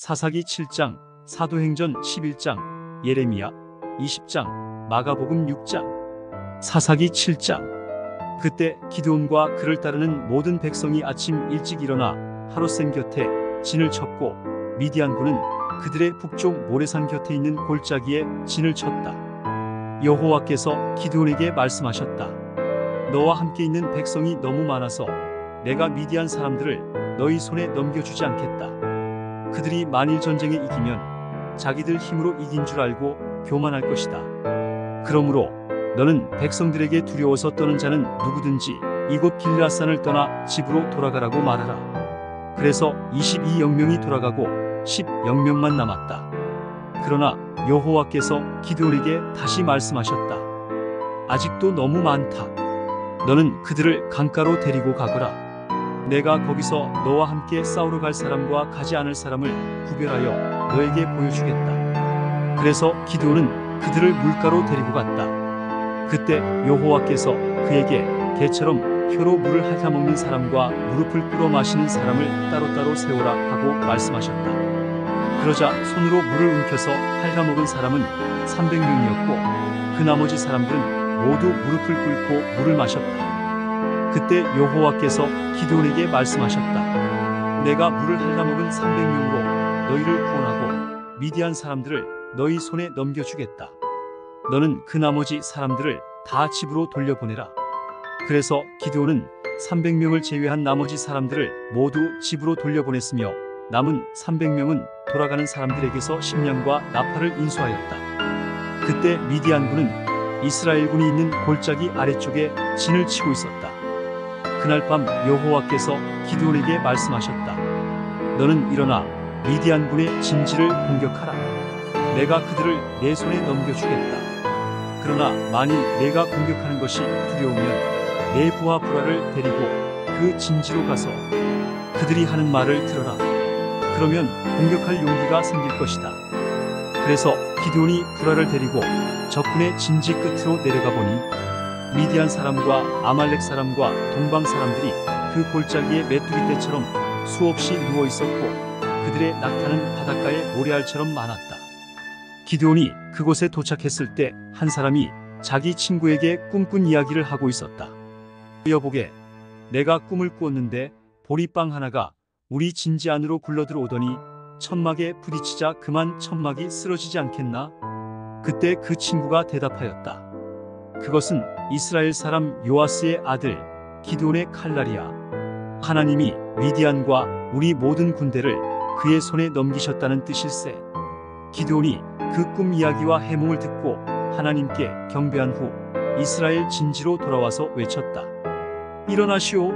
사사기 7장, 사도행전 11장, 예레미야 20장, 마가복음 6장. 사사기 7장. 그때 기드온과 그를 따르는 모든 백성이 아침 일찍 일어나 하롯셈 곁에 진을 쳤고 미디안군은 그들의 북쪽 모래산 곁에 있는 골짜기에 진을 쳤다. 여호와께서 기드온에게 말씀하셨다. 너와 함께 있는 백성이 너무 많아서 내가 미디안 사람들을 너희 손에 넘겨주지 않겠다. 그들이 만일 전쟁에 이기면 자기들 힘으로 이긴 줄 알고 교만할 것이다. 그러므로 너는 백성들에게 두려워서 떠는 자는 누구든지 이곳 길라산을 떠나 집으로 돌아가라고 말하라. 그래서 22영명이 돌아가고 10영명만 남았다. 그러나 여호와께서 기드온에게 다시 말씀하셨다. 아직도 너무 많다. 너는 그들을 강가로 데리고 가거라. 내가 거기서 너와 함께 싸우러 갈 사람과 가지 않을 사람을 구별하여 너에게 보여주겠다. 그래서 기드온은 그들을 물가로 데리고 갔다. 그때 여호와께서 그에게 개처럼 혀로 물을 핥아먹는 사람과 무릎을 꿇어 마시는 사람을 따로따로 세우라 하고 말씀하셨다. 그러자 손으로 물을 움켜서 핥아먹은 사람은 300명이었고 그 나머지 사람들은 모두 무릎을 꿇고 물을 마셨다. 그때 여호와께서 기드온에게 말씀하셨다. 내가 물을 핥아먹은 300명으로 너희를 구원하고 미디안 사람들을 너희 손에 넘겨주겠다. 너는 그 나머지 사람들을 다 집으로 돌려보내라. 그래서 기드온은 300명을 제외한 나머지 사람들을 모두 집으로 돌려보냈으며 남은 300명은 돌아가는 사람들에게서 식량과 나팔을 인수하였다. 그때 미디안군은 이스라엘군이 있는 골짜기 아래쪽에 진을 치고 있었다. 그날 밤 여호와께서 기드온에게 말씀하셨다. 너는 일어나 미디안군의 진지를 공격하라. 내가 그들을 내 손에 넘겨주겠다. 그러나 만일 내가 공격하는 것이 두려우면 내 부하 브라를 데리고 그 진지로 가서 그들이 하는 말을 들어라. 그러면 공격할 용기가 생길 것이다. 그래서 기드온이 브라를 데리고 적군의 진지 끝으로 내려가 보니 미디안 사람과 아말렉 사람과 동방 사람들이 그 골짜기에 메뚜기 떼처럼 수없이 누워 있었고 그들의 낙타는 바닷가의 모래알처럼 많았다. 기드온이 그곳에 도착했을 때 한 사람이 자기 친구에게 꿈꾼 이야기를 하고 있었다. 여보게, 내가 꿈을 꾸었는데 보리빵 하나가 우리 진지 안으로 굴러들어오더니 천막에 부딪히자 그만 천막이 쓰러지지 않겠나? 그때 그 친구가 대답하였다. 그것은 이스라엘 사람 요아스의 아들 기드온의 칼날이야. 하나님이 미디안과 우리 모든 군대를 그의 손에 넘기셨다는 뜻일세. 기드온이 그 꿈 이야기와 해몽을 듣고 하나님께 경배한 후 이스라엘 진지로 돌아와서 외쳤다. 일어나시오.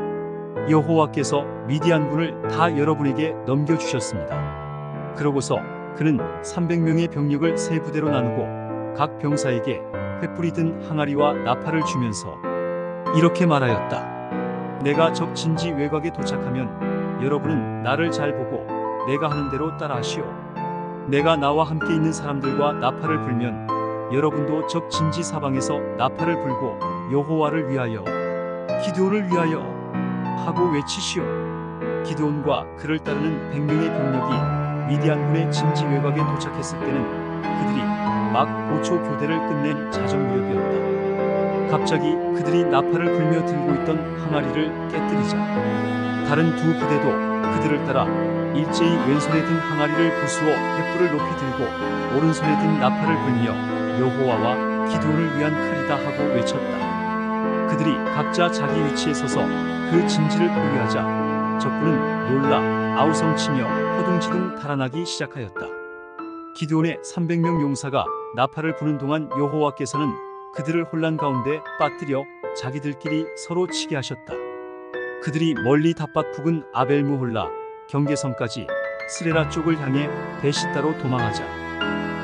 여호와께서 미디안군을 다 여러분에게 넘겨주셨습니다. 그러고서 그는 300명의 병력을 세 부대로 나누고 각 병사에게 횃불이 든 항아리와 나팔을 주면서 이렇게 말하였다. 내가 적 진지 외곽에 도착하면 여러분은 나를 잘 보고 내가 하는 대로 따라하시오. 내가 나와 함께 있는 사람들과 나팔을 불면 여러분도 적 진지 사방에서 나팔을 불고 여호와를 위하여 기드온을 위하여 하고 외치시오. 기드온과 그를 따르는 100명의 병력이 미디안군의 진지 외곽에 도착했을 때는 그들이 막 보초 교대를 끝낸 자정 무렵이었다. 갑자기 그들이 나팔을 불며 들고 있던 항아리를 깨뜨리자 다른 두 부대도 그들을 따라 일제히 왼손에 든 항아리를 부수어 횃불을 높이 들고 오른손에 든 나팔을 불며 여호와와 기드온을 위한 칼이다 하고 외쳤다. 그들이 각자 자기 위치에 서서 그 진지를 포위하자 적군은 놀라 아우성치며 허둥지둥 달아나기 시작하였다. 기드온의 300명 용사가 나팔을 부는 동안 여호와께서는 그들을 혼란 가운데 빠뜨려 자기들끼리 서로 치게 하셨다. 그들이 멀리 답박 북은 아벨무홀라 경계선까지 스레라 쪽을 향해 베시따로 도망하자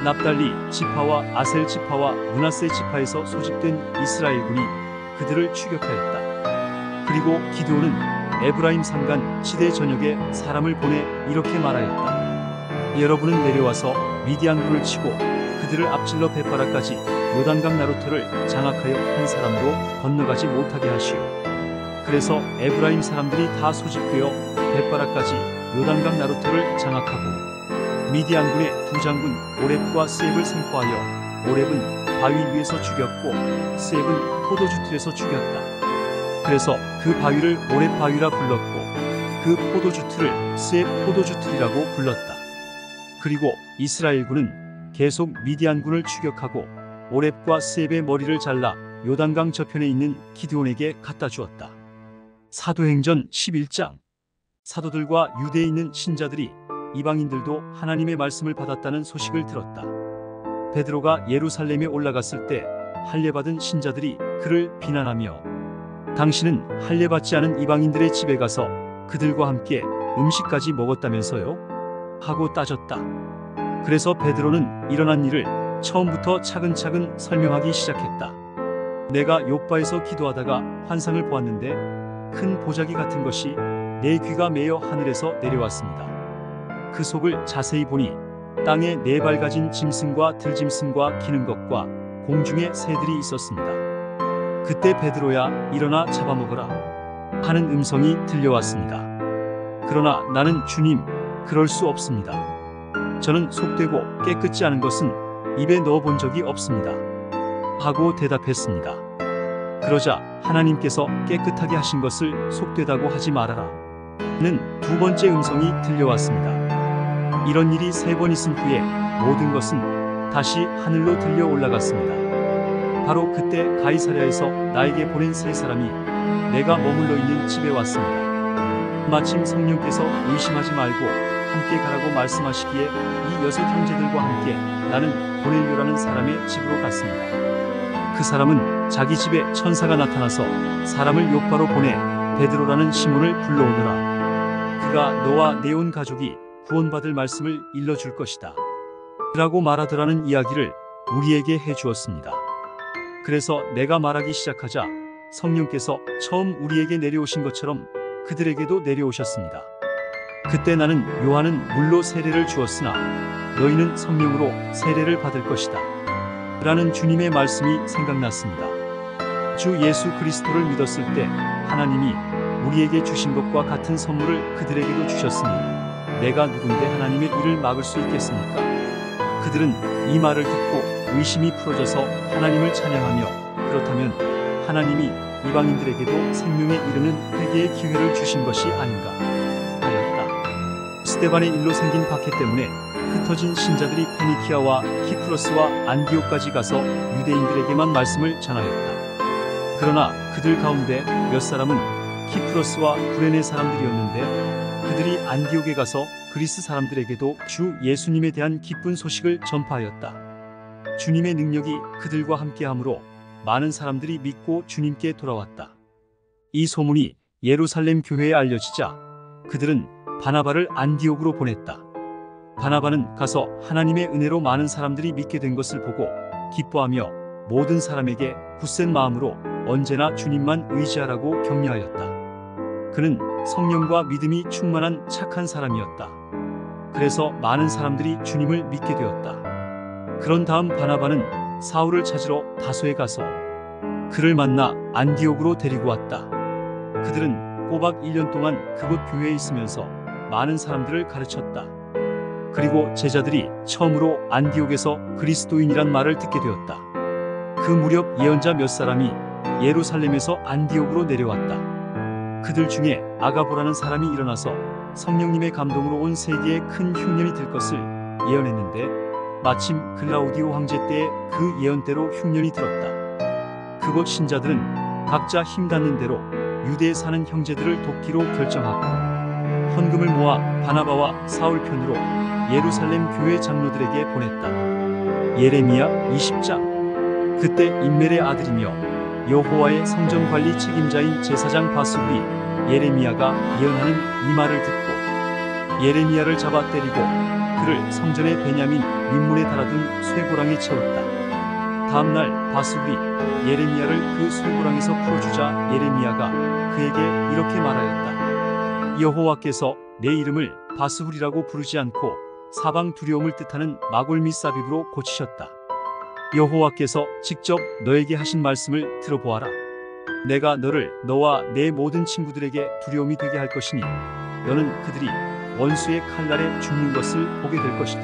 납달리 지파와 아셀 지파와 므낫세 지파에서 소집된 이스라엘군이 그들을 추격하였다. 그리고 기드온은 에브라임 산간 지대 전역에 사람을 보내 이렇게 말하였다. 여러분은 내려와서 미디안군을 치고 그들을 앞질러 벳바라까지 요단강 나루터를 장악하여 한 사람도 건너가지 못하게 하시오. 그래서 에브라임 사람들이 다 소집되어 벳바라까지 요단강 나루터를 장악하고 미디안군의 두 장군 오렙과 스앱을 생포하여 오렙은 바위 위에서 죽였고 스앱은 포도주 틀에서 죽였다. 그래서 그 바위를 오렙 바위라 불렀고 그 포도주 틀을 스앱 포도주 틀이라고 불렀다. 그리고 이스라엘군은 계속 미디안군을 추격하고 오렙과 스앱의 머리를 잘라 요단강 저편에 있는 기드온에게 갖다 주었다. 사도행전 11장. 사도들과 유대에 있는 신자들이 이방인들도 하나님의 말씀을 받았다는 소식을 들었다. 베드로가 예루살렘에 올라갔을 때 할례받은 신자들이 그를 비난하며 당신은 할례받지 않은 이방인들의 집에 가서 그들과 함께 음식까지 먹었다면서요? 하고 따졌다. 그래서 베드로는 일어난 일을 처음부터 차근차근 설명하기 시작했다. 내가 욥바에서 기도하다가 환상을 보았는데 큰 보자기 같은 것이 내 귀가 메어 하늘에서 내려왔습니다. 그 속을 자세히 보니 땅에 네 발 가진 짐승과 들짐승과 기는 것과 공중에 새들이 있었습니다. 그때 베드로야 일어나 잡아먹어라 하는 음성이 들려왔습니다. 그러나 나는 주님 그럴 수 없습니다. 저는 속되고 깨끗지 않은 것은 입에 넣어본 적이 없습니다. 하고 대답했습니다. 그러자 하나님께서 깨끗하게 하신 것을 속되다고 하지 말아라 는 두 번째 음성이 들려왔습니다. 이런 일이 3번 있은 후에 모든 것은 다시 하늘로 들려 올라갔습니다. 바로 그때 가이사랴에서 나에게 보낸 3사람이 내가 머물러 있는 집에 왔습니다. 마침 성령께서 의심하지 말고 함께 가라고 말씀하시기에 이 6 형제들과 함께 나는 고넬료라는 사람의 집으로 갔습니다. 그 사람은 자기 집에 천사가 나타나서 사람을 욥바로 보내 베드로라는 시몬을 불러오너라. 그가 너와 내 온 가족이 구원받을 말씀을 일러줄 것이다 라고 말하더라는 이야기를 우리에게 해주었습니다. 그래서 내가 말하기 시작하자 성령께서 처음 우리에게 내려오신 것처럼 그들에게도 내려오셨습니다. 그때 나는 요한은 물로 세례를 주었으나 너희는 성령으로 세례를 받을 것이다 라는 주님의 말씀이 생각났습니다. 주 예수 그리스도를 믿었을 때 하나님이 우리에게 주신 것과 같은 선물을 그들에게도 주셨으니 내가 누군데 하나님의 일을 막을 수 있겠습니까? 그들은 이 말을 듣고 의심이 풀어져서 하나님을 찬양하며 그렇다면 하나님이 이방인들에게도 생명에 이르는 회개의 기회를 주신 것이 아닌가 하였다. 스데반의 일로 생긴 박해 때문에 흩어진 신자들이 페니키아와 키프로스와 안디옥까지 가서 유대인들에게만 말씀을 전하였다. 그러나 그들 가운데 몇 사람은 키프로스와 구레네 사람들이었는데 그들이 안디옥에 가서 그리스 사람들에게도 주 예수님에 대한 기쁜 소식을 전파하였다. 주님의 능력이 그들과 함께하므로 많은 사람들이 믿고 주님께 돌아왔다. 이 소문이 예루살렘 교회에 알려지자 그들은 바나바를 안디옥으로 보냈다. 바나바는 가서 하나님의 은혜로 많은 사람들이 믿게 된 것을 보고 기뻐하며 모든 사람에게 굳센 마음으로 언제나 주님만 의지하라고 격려하였다. 그는 성령과 믿음이 충만한 착한 사람이었다. 그래서 많은 사람들이 주님을 믿게 되었다. 그런 다음 바나바는 사울을 찾으러 다소에 가서 그를 만나 안디옥으로 데리고 왔다. 그들은 꼬박 1년 동안 그곳 교회에 있으면서 많은 사람들을 가르쳤다. 그리고 제자들이 처음으로 안디옥에서 그리스도인이란 말을 듣게 되었다. 그 무렵 예언자 몇 사람이 예루살렘에서 안디옥으로 내려왔다. 그들 중에 아가보라는 사람이 일어나서 성령님의 감동으로 온 세계에 큰 흉년이 들 것을 예언했는데 마침 글라우디오 황제 때의 그 예언대로 흉년이 들었다. 그곳 신자들은 각자 힘 닿는 대로 유대에 사는 형제들을 돕기로 결정하고 헌금을 모아 바나바와 사울 편으로 예루살렘 교회 장로들에게 보냈다. 예레미야 20장. 그때 인멜의 아들이며 여호와의 성전 관리 책임자인 제사장 바수리 예레미야가 예언하는 이 말을 듣고 예레미야를 잡아 때리고 그를 성전의 베냐민 윗문에 달아둔 쇠고랑에 채웠다. 다음날 바수리 예레미야를 그 쇠고랑에서 풀어주자 예레미야가 그에게 이렇게 말하였다. 여호와께서 내 이름을 바스훌이라고 부르지 않고 사방 두려움을 뜻하는 마골미사빕으로 고치셨다. 여호와께서 직접 너에게 하신 말씀을 들어보아라. 내가 너를 너와 내 모든 친구들에게 두려움이 되게 할 것이니 너는 그들이 원수의 칼날에 죽는 것을 보게 될 것이다.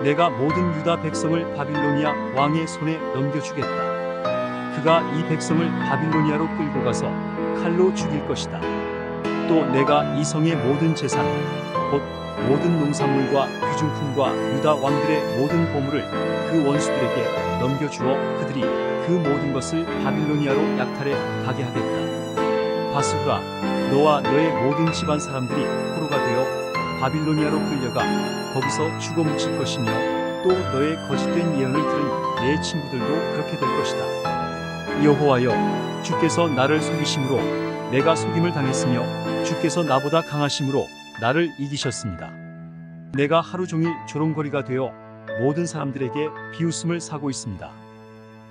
내가 모든 유다 백성을 바빌로니아 왕의 손에 넘겨주겠다. 그가 이 백성을 바빌로니아로 끌고 가서 칼로 죽일 것이다. 또 내가 이 성의 모든 재산, 곧 모든 농산물과 귀중품과 유다 왕들의 모든 보물을 그 원수들에게 넘겨주어 그들이 그 모든 것을 바빌로니아로 약탈해 가게 하겠다. 바수가 너와 너의 모든 집안 사람들이 포로가 되어 바빌로니아로 끌려가 거기서 죽어 묻힐 것이며 또 너의 거짓된 예언을 들은 내 친구들도 그렇게 될 것이다. 여호와여, 주께서 나를 속이심으로 내가 속임을 당했으며 주께서 나보다 강하심으로 나를 이기셨습니다. 내가 하루 종일 조롱거리가 되어 모든 사람들에게 비웃음을 사고 있습니다.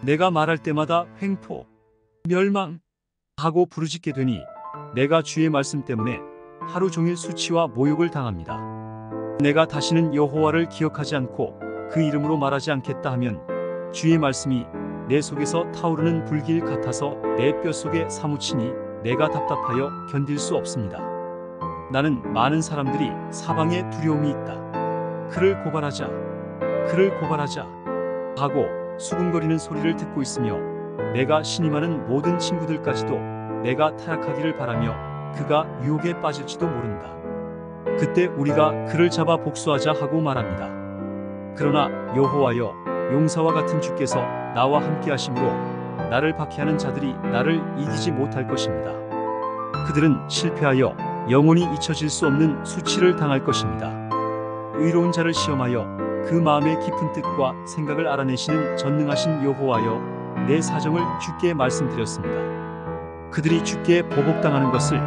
내가 말할 때마다 횡포, 멸망 하고 부르짖게 되니 내가 주의 말씀 때문에 하루 종일 수치와 모욕을 당합니다. 내가 다시는 여호와를 기억하지 않고 그 이름으로 말하지 않겠다 하면 주의 말씀이 내 속에서 타오르는 불길 같아서 내 뼛속에 사무치니 내가 답답하여 견딜 수 없습니다. 나는 많은 사람들이 사방에 두려움이 있다. 그를 고발하자, 그를 고발하자 하고 수군거리는 소리를 듣고 있으며 내가 신임하는 모든 친구들까지도 내가 타락하기를 바라며 그가 유혹에 빠질지도 모른다. 그때 우리가 그를 잡아 복수하자 하고 말합니다. 그러나 여호와여, 용사와 같은 주께서 나와 함께 하심으로 나를 박해하는 자들이 나를 이기지 못할 것입니다. 그들은 실패하여 영원히 잊혀질 수 없는 수치를 당할 것입니다. 의로운 자를 시험하여 그 마음의 깊은 뜻과 생각을 알아내시는 전능하신 여호와여, 내 사정을 주께 말씀드렸습니다. 그들이 주께 보복당하는 것을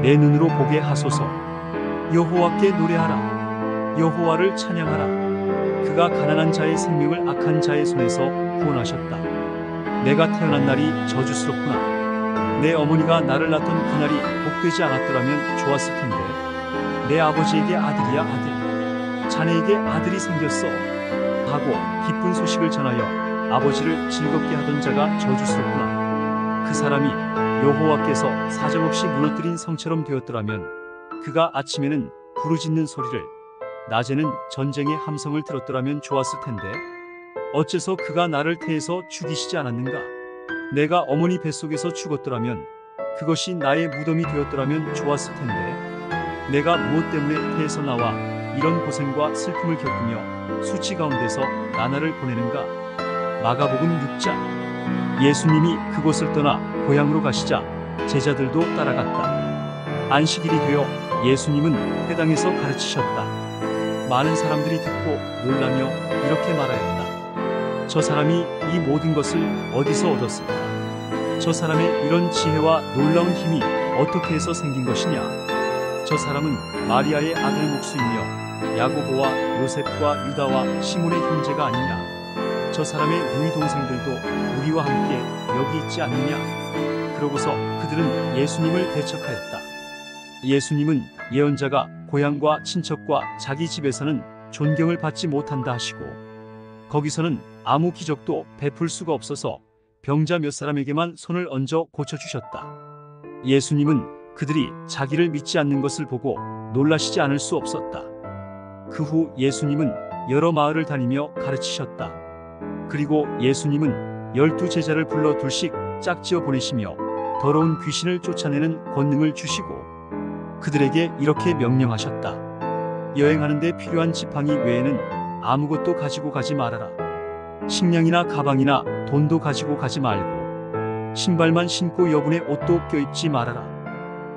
내 눈으로 보게 하소서. 여호와께 노래하라. 여호와를 찬양하라. 그가 가난한 자의 생명을 악한 자의 손에서 구원하셨다. 내가 태어난 날이 저주스럽구나. 내 어머니가 나를 낳던 그날이 복되지 않았더라면 좋았을 텐데. 내 아버지에게 아들이야 아들, 자네에게 아들이 생겼어 하고 기쁜 소식을 전하여 아버지를 즐겁게 하던 자가 저주스럽구나. 그 사람이 여호와께서 사정없이 무너뜨린 성처럼 되었더라면 그가 아침에는 부르짖는 소리를, 낮에는 전쟁의 함성을 들었더라면 좋았을 텐데. 어째서 그가 나를 태에서 죽이시지 않았는가? 내가 어머니 뱃속에서 죽었더라면 그것이 나의 무덤이 되었더라면 좋았을 텐데. 내가 무엇 때문에 태에서 나와 이런 고생과 슬픔을 겪으며 수치 가운데서 나날을 보내는가? 마가복음 6장. 예수님이 그곳을 떠나 고향으로 가시자 제자들도 따라갔다. 안식일이 되어 예수님은 회당에서 가르치셨다. 많은 사람들이 듣고 놀라며 이렇게 말하였다. 저 사람이 이 모든 것을 어디서 얻었을까? 저 사람의 이런 지혜와 놀라운 힘이 어떻게 해서 생긴 것이냐? 저 사람은 마리아의 아들 목수이며 야고보와 요셉과 유다와 시몬의 형제가 아니냐? 저 사람의 누이 동생들도 우리와 함께 여기 있지 않느냐? 그러고서 그들은 예수님을 배척하였다. 예수님은 예언자가 고향과 친척과 자기 집에서는 존경을 받지 못한다 하시고 거기서는 아무 기적도 베풀 수가 없어서 병자 몇 사람에게만 손을 얹어 고쳐주셨다. 예수님은 그들이 자기를 믿지 않는 것을 보고 놀라시지 않을 수 없었다. 그 후 예수님은 여러 마을을 다니며 가르치셨다. 그리고 예수님은 12 제자를 불러 둘씩 짝지어 보내시며 더러운 귀신을 쫓아내는 권능을 주시고 그들에게 이렇게 명령하셨다. 여행하는 데 필요한 지팡이 외에는 아무것도 가지고 가지 말아라. 식량이나 가방이나 돈도 가지고 가지 말고 신발만 신고 여분의 옷도 껴입지 말아라.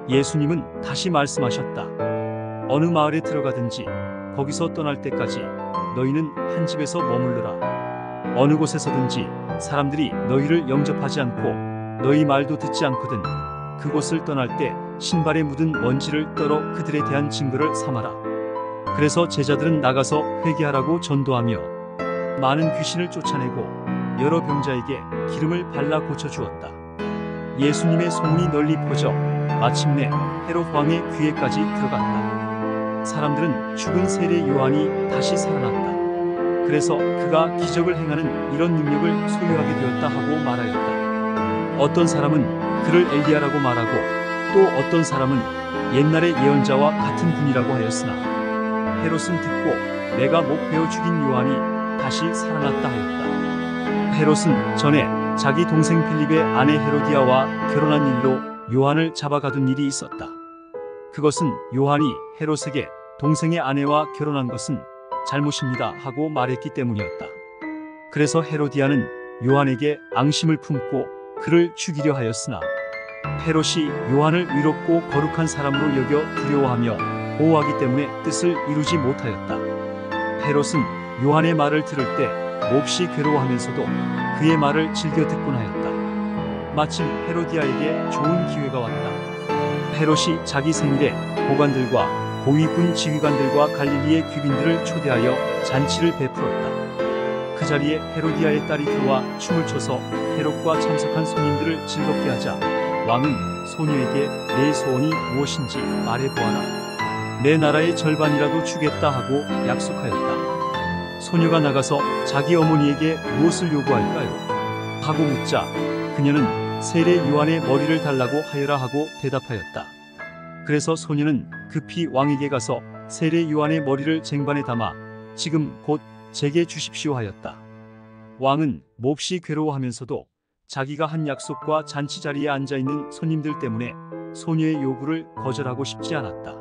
예수님은 다시 말씀하셨다. 어느 마을에 들어가든지 거기서 떠날 때까지 너희는 한 집에서 머물러라. 어느 곳에서든지 사람들이 너희를 영접하지 않고 너희 말도 듣지 않거든 그곳을 떠날 때 신발에 묻은 먼지를 떨어 그들에 대한 증거를 삼아라. 그래서 제자들은 나가서 회개하라고 전도하며 많은 귀신을 쫓아내고 여러 병자에게 기름을 발라 고쳐주었다. 예수님의 소문이 널리 퍼져 마침내 헤롯 왕의 귀에까지 들어갔다. 사람들은 죽은 세례 요한이 다시 살아났다. 그래서 그가 기적을 행하는 이런 능력을 소유하게 되었다 하고 말하였다. 어떤 사람은 그를 엘리야라고 말하고 또 어떤 사람은 옛날의 예언자와 같은 분이라고 하였으나 헤롯은 듣고 내가 목 베어 죽인 요한이 다시 살아났다 하였다. 헤롯은 전에 자기 동생 필립의 아내 헤로디아와 결혼한 일로 요한을 잡아가둔 일이 있었다. 그것은 요한이 헤롯에게 동생의 아내와 결혼한 것은 잘못입니다 하고 말했기 때문이었다. 그래서 헤로디아는 요한에게 앙심을 품고 그를 죽이려 하였으나 헤롯이 요한을 의롭고 거룩한 사람으로 여겨 두려워하며 보호하기 때문에 뜻을 이루지 못하였다. 헤롯은 요한의 말을 들을 때 몹시 괴로워하면서도 그의 말을 즐겨 듣곤 하였다. 마침 헤로디아에게 좋은 기회가 왔다. 헤롯이 자기 생일에 보관들과 고위군 지휘관들과 갈릴리의 귀빈들을 초대하여 잔치를 베풀었다. 그 자리에 헤로디아의 딸이 들어와 춤을 춰서 헤롯과 참석한 손님들을 즐겁게 하자 왕은 소녀에게 내 소원이 무엇인지 말해보아라. 내 나라의 절반이라도 주겠다 하고 약속하였다. 소녀가 나가서 자기 어머니에게 무엇을 요구할까요? 하고 묻자 그녀는 세례 요한의 머리를 달라고 하여라 하고 대답하였다. 그래서 소녀는 급히 왕에게 가서 세례 요한의 머리를 쟁반에 담아 지금 곧 제게 주십시오 하였다. 왕은 몹시 괴로워하면서도 자기가 한 약속과 잔치 자리에 앉아있는 손님들 때문에 소녀의 요구를 거절하고 싶지 않았다.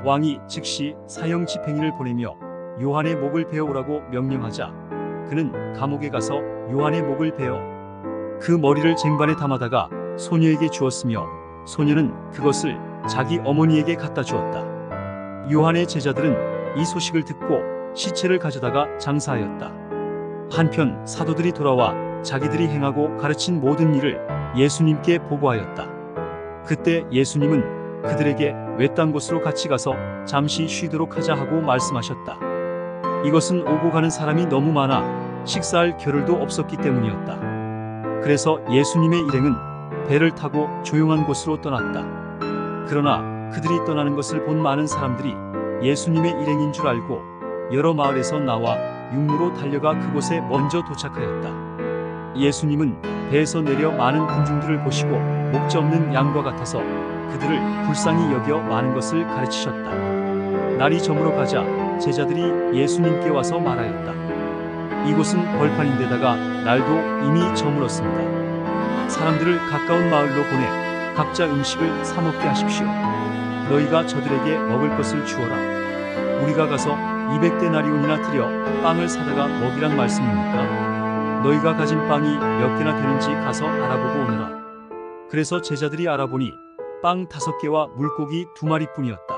왕이 즉시 사형 집행인을 보내며 요한의 목을 베어오라고 명령하자 그는 감옥에 가서 요한의 목을 베어 그 머리를 쟁반에 담아다가 소녀에게 주었으며 소녀는 그것을 자기 어머니에게 갖다 주었다. 요한의 제자들은 이 소식을 듣고 시체를 가져다가 장사하였다. 한편 사도들이 돌아와 자기들이 행하고 가르친 모든 일을 예수님께 보고하였다. 그때 예수님은 그들에게 외딴 곳으로 같이 가서 잠시 쉬도록 하자 하고 말씀하셨다. 이것은 오고 가는 사람이 너무 많아 식사할 겨를도 없었기 때문이었다. 그래서 예수님의 일행은 배를 타고 조용한 곳으로 떠났다. 그러나 그들이 떠나는 것을 본 많은 사람들이 예수님의 일행인 줄 알고 여러 마을에서 나와 육로로 달려가 그곳에 먼저 도착하였다. 예수님은 배에서 내려 많은 군중들을 보시고 목자 없는 양과 같아서 그들을 불쌍히 여겨 많은 것을 가르치셨다. 날이 저물어 가자 제자들이 예수님께 와서 말하였다. 이곳은 벌판인데다가 날도 이미 저물었습니다. 사람들을 가까운 마을로 보내 각자 음식을 사 먹게 하십시오. 너희가 저들에게 먹을 것을 주어라. 우리가 가서 200데나리온이나 들여 빵을 사다가 먹이란 말씀입니까? 너희가 가진 빵이 몇 개나 되는지 가서 알아보고 오너라. 그래서 제자들이 알아보니 빵 5개와 물고기 2마리뿐이었다.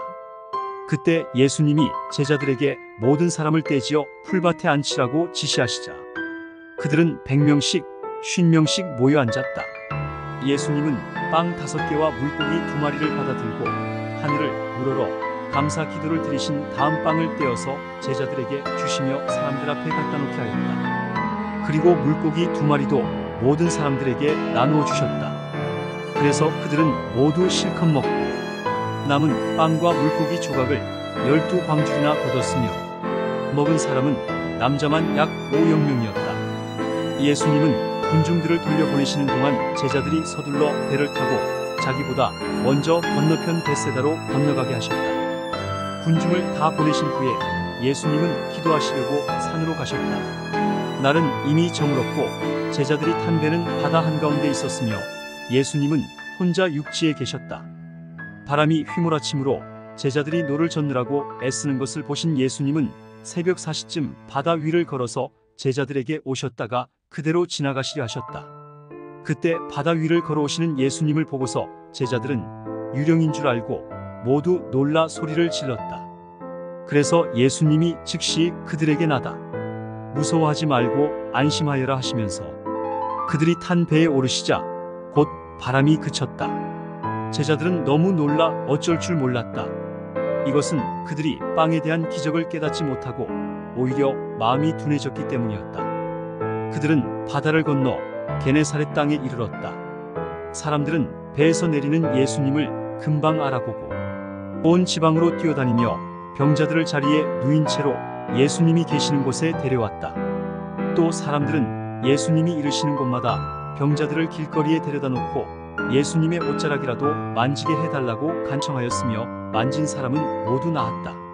그때 예수님이 제자들에게 모든 사람을 떼지어 풀밭에 앉히라고 지시하시자 그들은 100명씩 50명씩 모여 앉았다. 예수님은 빵 5개와 물고기 2마리를 받아들고 하늘을 우러러 감사 기도를 드리신 다음 빵을 떼어서 제자들에게 주시며 사람들 앞에 갖다 놓게 하였다. 그리고 물고기 2마리도 모든 사람들에게 나누어 주셨다. 그래서 그들은 모두 실컷 먹고 남은 빵과 물고기 조각을 12광줄이나 거뒀으며 먹은 사람은 남자만 약 500명이었다. 예수님은 군중들을 돌려보내시는 동안 제자들이 서둘러 배를 타고 자기보다 먼저 건너편 벳세다로 건너가게 하셨다. 군중을 다 보내신 후에 예수님은 기도하시려고 산으로 가셨다. 날은 이미 저물었고 제자들이 탄 배는 바다 한가운데 있었으며 예수님은 혼자 육지에 계셨다. 바람이 휘몰아치므로 제자들이 노를 젓느라고 애쓰는 것을 보신 예수님은 새벽 4시쯤 바다 위를 걸어서 제자들에게 오셨다가 그대로 지나가시려 하셨다. 그때 바다 위를 걸어오시는 예수님을 보고서 제자들은 유령인 줄 알고 모두 놀라 소리를 질렀다. 그래서 예수님이 즉시 그들에게 나다 무서워하지 말고 안심하여라 하시면서 그들이 탄 배에 오르시자 곧 바람이 그쳤다. 제자들은 너무 놀라 어쩔 줄 몰랐다. 이것은 그들이 빵에 대한 기적을 깨닫지 못하고 오히려 마음이 둔해졌기 때문이었다. 그들은 바다를 건너 게네사렛 땅에 이르렀다. 사람들은 배에서 내리는 예수님을 금방 알아보고 온 지방으로 뛰어다니며 병자들을 자리에 누인 채로 예수님이 계시는 곳에 데려왔다. 또 사람들은 예수님이 이르시는 곳마다 병자들을 길거리에 데려다 놓고 예수님의 옷자락이라도 만지게 해달라고 간청하였으며 만진 사람은 모두 나았다.